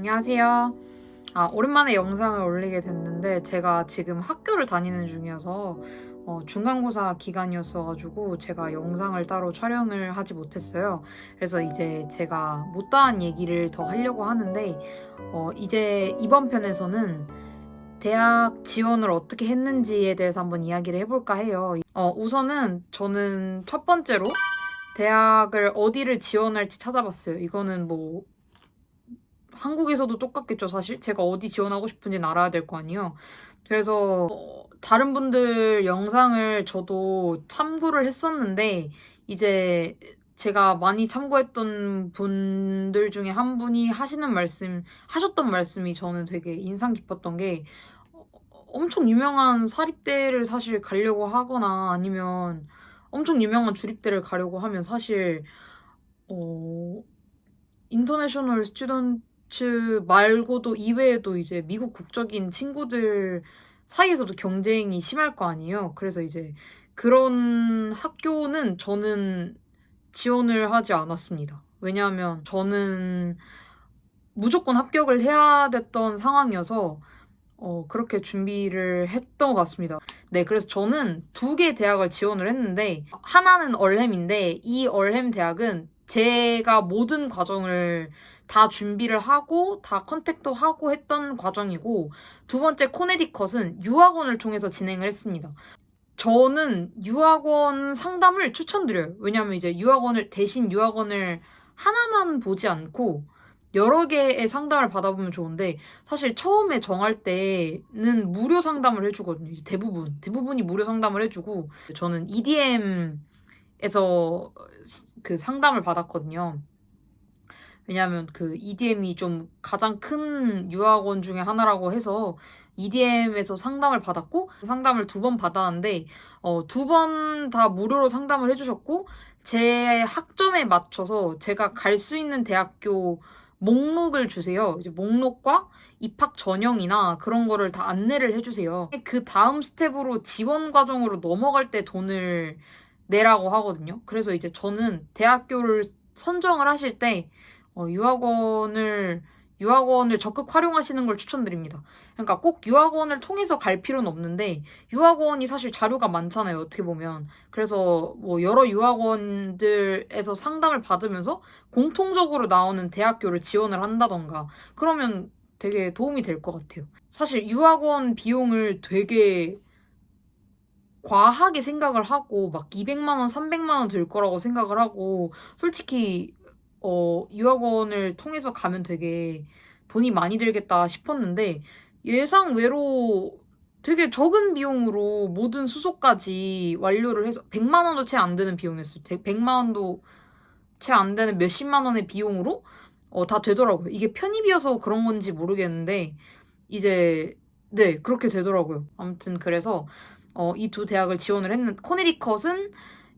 안녕하세요. 오랜만에 영상을 올리게 됐는데 제가 지금 학교를 다니는 중이어서 중간고사 기간이었어가지고 제가 영상을 따로 촬영을 하지 못했어요. 그래서 이제 제가 못다한 얘기를 더 하려고 하는데 이제 이번 편에서는 대학 지원을 어떻게 했는지에 대해서 한번 이야기를 해볼까 해요. 우선은 저는 첫 번째로 대학을 어디를 지원할지 찾아봤어요. 이거는 뭐 한국에서도 똑같겠죠, 사실. 제가 어디 지원하고 싶은지는 알아야 될 거 아니에요. 그래서 다른 분들 영상을 저도 참고를 했었는데 이제 제가 많이 참고했던 분들 중에 한 분이 하셨던 말씀이 저는 되게 인상 깊었던 게 엄청 유명한 사립대를 사실 가려고 하거나 아니면 엄청 유명한 주립대를 가려고 하면 사실 인터내셔널 스튜던트 말고도 이외에도 이제 미국 국적인 친구들 사이에서도 경쟁이 심할 거 아니에요. 그래서 이제 그런 학교는 저는 지원을 하지 않았습니다. 왜냐하면 저는 무조건 합격을 해야 됐던 상황이어서 그렇게 준비를 했던 것 같습니다. 네, 그래서 저는 두 개 대학을 지원을 했는데 하나는 얼햄인데 이 얼햄 대학은 제가 모든 과정을 다 준비를 하고 다 컨택도 하고 했던 과정이고 두 번째 코네디컷은 유학원을 통해서 진행을 했습니다. 저는 유학원 상담을 추천드려요. 왜냐하면 이제 대신 유학원을 하나만 보지 않고 여러 개의 상담을 받아보면 좋은데 사실 처음에 정할 때는 무료 상담을 해주거든요. 이제 대부분이 무료 상담을 해주고 저는 EDM에서 그 상담을 받았거든요. 왜냐하면 그 EDM이 좀 가장 큰 유학원 중에 하나라고 해서 EDM에서 상담을 받았고 상담을 두 번 받았는데 두 번 다 무료로 상담을 해주셨고 제 학점에 맞춰서 제가 갈 수 있는 대학교 목록을 주세요. 이제 목록과 입학 전형이나 그런 거를 다 안내를 해주세요. 그 다음 스텝으로 지원 과정으로 넘어갈 때 돈을 내라고 하거든요. 그래서 이제 저는 대학교를 선정을 하실 때 유학원을 적극 활용하시는 걸 추천드립니다. 그러니까 꼭 유학원을 통해서 갈 필요는 없는데 유학원이 사실 자료가 많잖아요. 어떻게 보면. 그래서 뭐 여러 유학원들에서 상담을 받으면서 공통적으로 나오는 대학교를 지원을 한다던가 그러면 되게 도움이 될 것 같아요. 사실 유학원 비용을 되게 과하게 생각을 하고 막 200만 원, 300만 원 들 거라고 생각을 하고 솔직히 유학원을 통해서 가면 되게 돈이 많이 들겠다 싶었는데 예상 외로 되게 적은 비용으로 모든 수속까지 완료를 해서 100만 원도 채 안 되는 비용이었어요. 100만 원도 채 안 되는 몇십만 원의 비용으로 다 되더라고요. 이게 편입이어서 그런 건지 모르겠는데 이제 네 그렇게 되더라고요. 아무튼 그래서 이 두 대학을 지원을 했는 코네디컷은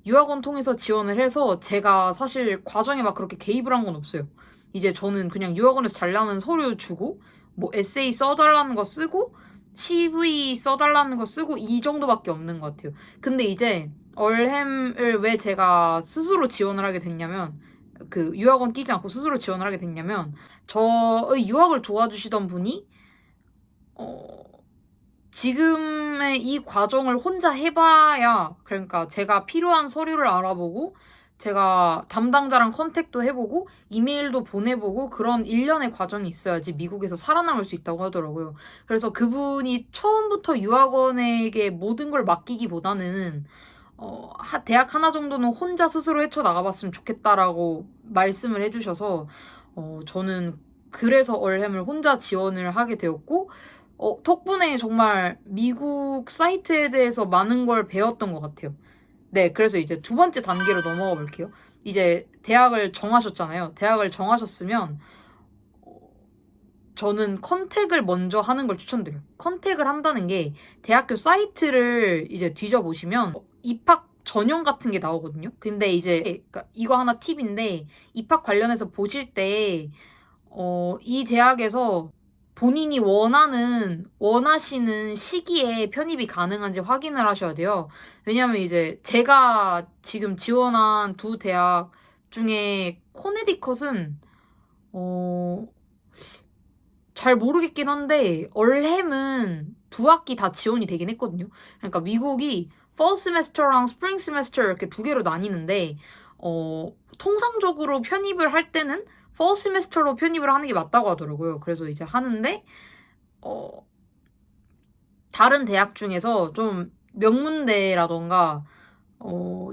유학원 통해서 지원을 해서 제가 사실 과정에 막 그렇게 개입을 한 건 없어요. 이제 저는 그냥 유학원에서 잘 나오는 서류 주고 뭐 에세이 써달라는 거 쓰고 CV 써달라는 거 쓰고 이 정도밖에 없는 것 같아요. 근데 이제 얼햄을 왜 제가 스스로 지원을 하게 됐냐면 그 유학원 뛰지 않고 스스로 지원을 하게 됐냐면 저의 유학을 도와주시던 분이 지금의 이 과정을 혼자 해봐야, 그러니까 제가 필요한 서류를 알아보고, 제가 담당자랑 컨택도 해보고, 이메일도 보내보고, 그런 일련의 과정이 있어야지 미국에서 살아남을 수 있다고 하더라고요. 그래서 그분이 처음부터 유학원에게 모든 걸 맡기기보다는, 대학 하나 정도는 혼자 스스로 헤쳐나가봤으면 좋겠다라고 말씀을 해주셔서, 저는 그래서 얼햄을 혼자 지원을 하게 되었고, 덕분에 정말 미국 사이트에 대해서 많은 걸 배웠던 것 같아요. 네, 그래서 이제 두 번째 단계로 넘어가 볼게요. 이제 대학을 정하셨잖아요. 대학을 정하셨으면 저는 컨택을 먼저 하는 걸 추천드려요. 컨택을 한다는 게 대학교 사이트를 이제 뒤져보시면 입학 전형 같은 게 나오거든요. 근데 이제 그러니까 이거 하나 팁인데 입학 관련해서 보실 때 이 대학에서 본인이 원하시는 시기에 편입이 가능한지 확인을 하셔야 돼요. 왜냐면 이제 제가 지금 지원한 두 대학 중에 코네디컷은, 어, 잘 모르겠긴 한데 얼햄은 두 학기 다 지원이 되긴 했거든요. 그러니까 미국이 fall semester랑 spring semester 이렇게 두 개로 나뉘는데 통상적으로 편입을 할 때는 fall semester로 편입을 하는 게 맞다고 하더라고요. 그래서 이제 하는데 다른 대학 중에서 좀 명문대라던가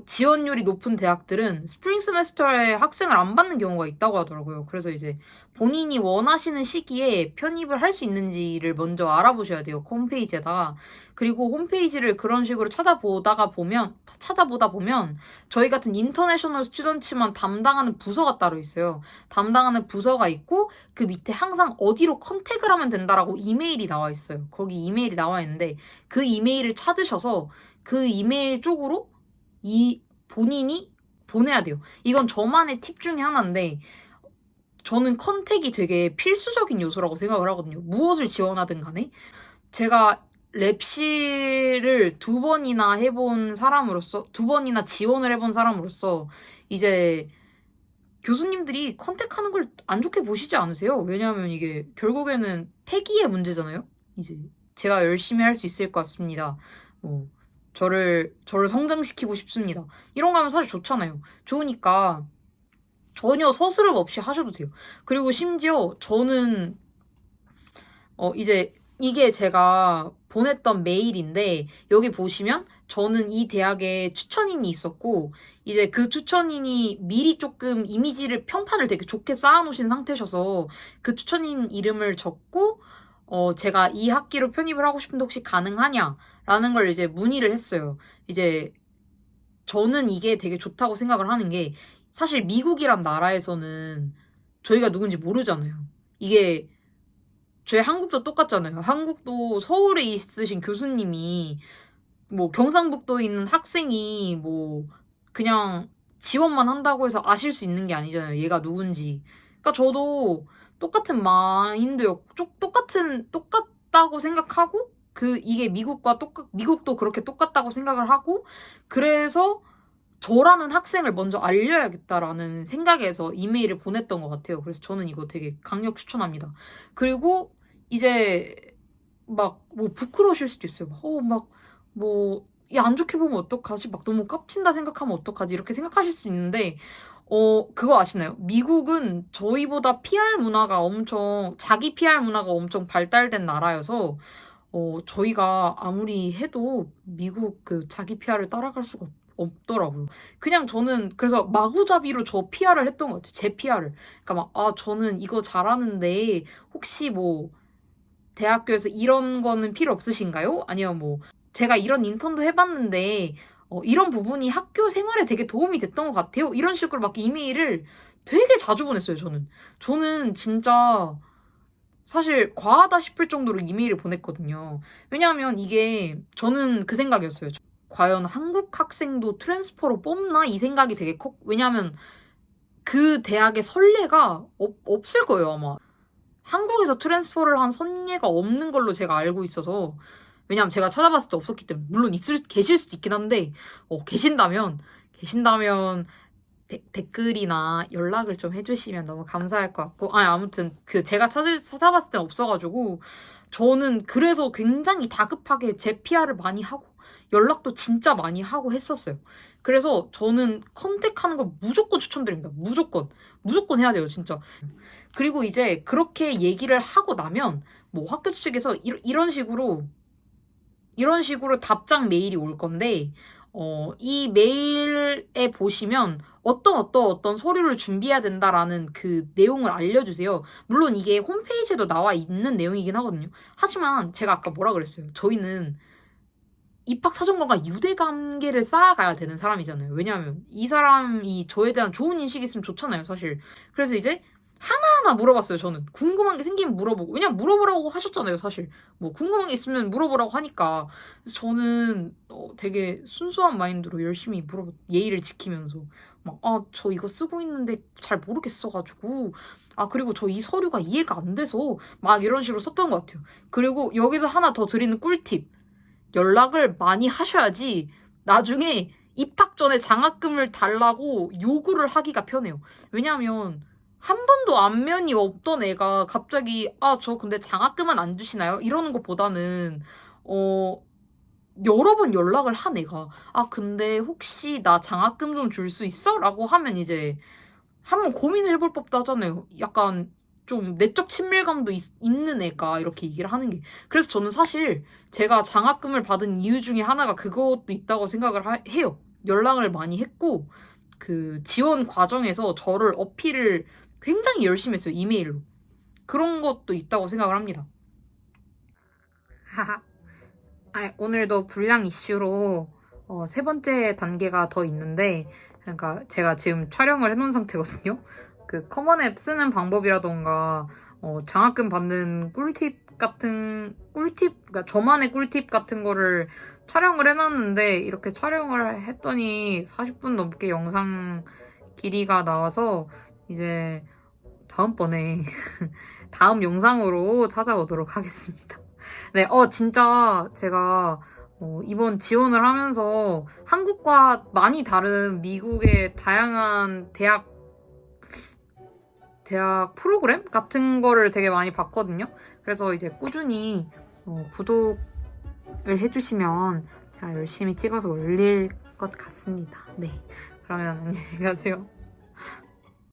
지원율이 높은 대학들은 스프링 세메스터에 학생을 안 받는 경우가 있다고 하더라고요. 그래서 이제 본인이 원하시는 시기에 편입을 할 수 있는지를 먼저 알아보셔야 돼요. 홈페이지에다가. 그리고 홈페이지를 그런 식으로 찾아보다 보면 저희 같은 인터내셔널 스튜던트만 담당하는 부서가 따로 있어요. 담당하는 부서가 있고 그 밑에 항상 어디로 컨택을 하면 된다라고 이메일이 나와 있어요. 거기 이메일이 나와 있는데 그 이메일을 찾으셔서 그 이메일 쪽으로 본인이 보내야 돼요. 이건 저만의 팁 중에 하나인데 저는 컨택이 되게 필수적인 요소라고 생각을 하거든요. 무엇을 지원하든 간에. 제가 랩실을 두 번이나 지원을 해본 사람으로서 이제 교수님들이 컨택하는 걸 안 좋게 보시지 않으세요? 왜냐하면 이게 결국에는 패기의 문제잖아요. 이제 제가 열심히 할 수 있을 것 같습니다. 저를 성장시키고 싶습니다. 이런 거 하면 사실 좋잖아요. 좋으니까 전혀 서스름 없이 하셔도 돼요. 그리고 심지어 저는 이제 이게 제가 보냈던 메일인데 여기 보시면 저는 이 대학에 추천인이 있었고 이제 그 추천인이 미리 조금 평판을 되게 좋게 쌓아놓으신 상태셔서 그 추천인 이름을 적고 제가 이 학기로 편입을 하고 싶은데 혹시 가능하냐? 라는 걸 이제 문의를 했어요. 이제 저는 이게 되게 좋다고 생각을 하는 게 사실 미국이란 나라에서는 저희가 누군지 모르잖아요. 이게 저희 한국도 똑같잖아요. 한국도 서울에 있으신 교수님이 뭐 경상북도에 있는 학생이 뭐 그냥 지원만 한다고 해서 아실 수 있는 게 아니잖아요. 얘가 누군지. 그러니까 저도 똑같은 똑같다고 생각하고 이게 미국도 그렇게 똑같다고 생각을 하고 그래서 저라는 학생을 먼저 알려야겠다라는 생각에서 이메일을 보냈던 것 같아요. 그래서 저는 이거 되게 강력 추천합니다. 그리고 이제 막 뭐 부끄러우실 수도 있어요. 안 좋게 보면 어떡하지? 막 너무 깝친다 생각하면 어떡하지? 이렇게 생각하실 수 있는데 그거 아시나요? 미국은 저희보다 자기 PR 문화가 엄청 발달된 나라여서 저희가 아무리 해도 미국 그 자기 PR을 따라갈 수가 없더라고요. 그냥 저는 그래서 마구잡이로 저 PR을 했던 것 같아요. 제 PR을. 그러니까 저는 이거 잘하는데 혹시 뭐 대학교에서 이런 거는 필요 없으신가요? 아니면 뭐 제가 이런 인턴도 해봤는데 이런 부분이 학교 생활에 되게 도움이 됐던 것 같아요. 이런 식으로 막 이메일을 되게 자주 보냈어요, 저는. 저는 진짜 사실 과하다 싶을 정도로 이메일을 보냈거든요. 왜냐하면 이게 저는 그 생각이었어요. 과연 한국 학생도 트랜스퍼로 뽑나? 이 생각이 되게 왜냐하면 그 대학의 선례가 없을 거예요, 아마. 한국에서 트랜스퍼를 한 선례가 없는 걸로 제가 알고 있어서 왜냐면 제가 찾아봤을 때 없었기 때문에 물론 계실 수도 있긴 한데 계신다면 댓글이나 연락을 좀 해주시면 너무 감사할 것 같고 아무튼 제가 찾아봤을 땐 없어가지고 저는 그래서 굉장히 다급하게 제 PR을 많이 하고 연락도 진짜 많이 하고 했었어요. 그래서 저는 컨택하는 걸 무조건 추천드립니다. 무조건 해야 돼요, 진짜. 그리고 이제 그렇게 얘기를 하고 나면 뭐 학교 측에서 이런 식으로 답장 메일이 올 건데 이 메일에 보시면 어떤 서류를 준비해야 된다라는 그 내용을 알려주세요. 물론 이게 홈페이지에도 나와 있는 내용이긴 하거든요. 하지만 제가 아까 뭐라 그랬어요? 저희는 입학사정관과 유대관계를 쌓아가야 되는 사람이잖아요. 왜냐하면 이 사람이 저에 대한 좋은 인식이 있으면 좋잖아요, 사실. 그래서 이제 하나하나 물어봤어요, 저는. 궁금한 게 생기면 물어보고. 왜냐면 물어보라고 하셨잖아요, 사실. 뭐 궁금한 게 있으면 물어보라고 하니까. 그래서 저는 되게 순수한 마인드로 열심히 예의를 지키면서 저 이거 쓰고 있는데 잘 모르겠어가지고 그리고 저 이 서류가 이해가 안 돼서 막 이런 식으로 썼던 것 같아요. 그리고 여기서 하나 더 드리는 꿀팁. 연락을 많이 하셔야지 나중에 입학 전에 장학금을 달라고 요구를 하기가 편해요. 왜냐하면 한 번도 안면이 없던 애가 갑자기 저 근데 장학금은 안 주시나요? 이러는 것보다는 여러 번 연락을 한 애가 근데 혹시 나 장학금 좀 줄 수 있어? 라고 하면 이제 한번 고민을 해볼 법도 하잖아요. 약간 좀 내적 친밀감도 있는 애가 이렇게 얘기를 하는 게. 그래서 저는 사실 제가 장학금을 받은 이유 중에 하나가 그것도 있다고 생각을 해요. 연락을 많이 했고, 그 지원 과정에서 저를 어필을 굉장히 열심히 했어요. 이메일로. 그런 것도 있다고 생각을 합니다. 하하. 오늘도 불량 이슈로 세 번째 단계가 더 있는데, 그러니까 제가 지금 촬영을 해놓은 상태거든요. 그 커먼 앱 쓰는 방법이라던가 장학금 받는 그러니까 저만의 꿀팁 같은 거를 촬영을 해놨는데 이렇게 촬영을 했더니 40분 넘게 영상 길이가 나와서 이제 다음번에 다음 영상으로 찾아오도록 하겠습니다. 네, 진짜 제가 이번 지원을 하면서 한국과 많이 다른 미국의 다양한 대학 프로그램 같은 거를 되게 많이 봤거든요. 그래서 이제 꾸준히 구독을 해주시면 제가 열심히 찍어서 올릴 것 같습니다. 네, 그러면 안녕히 가세요.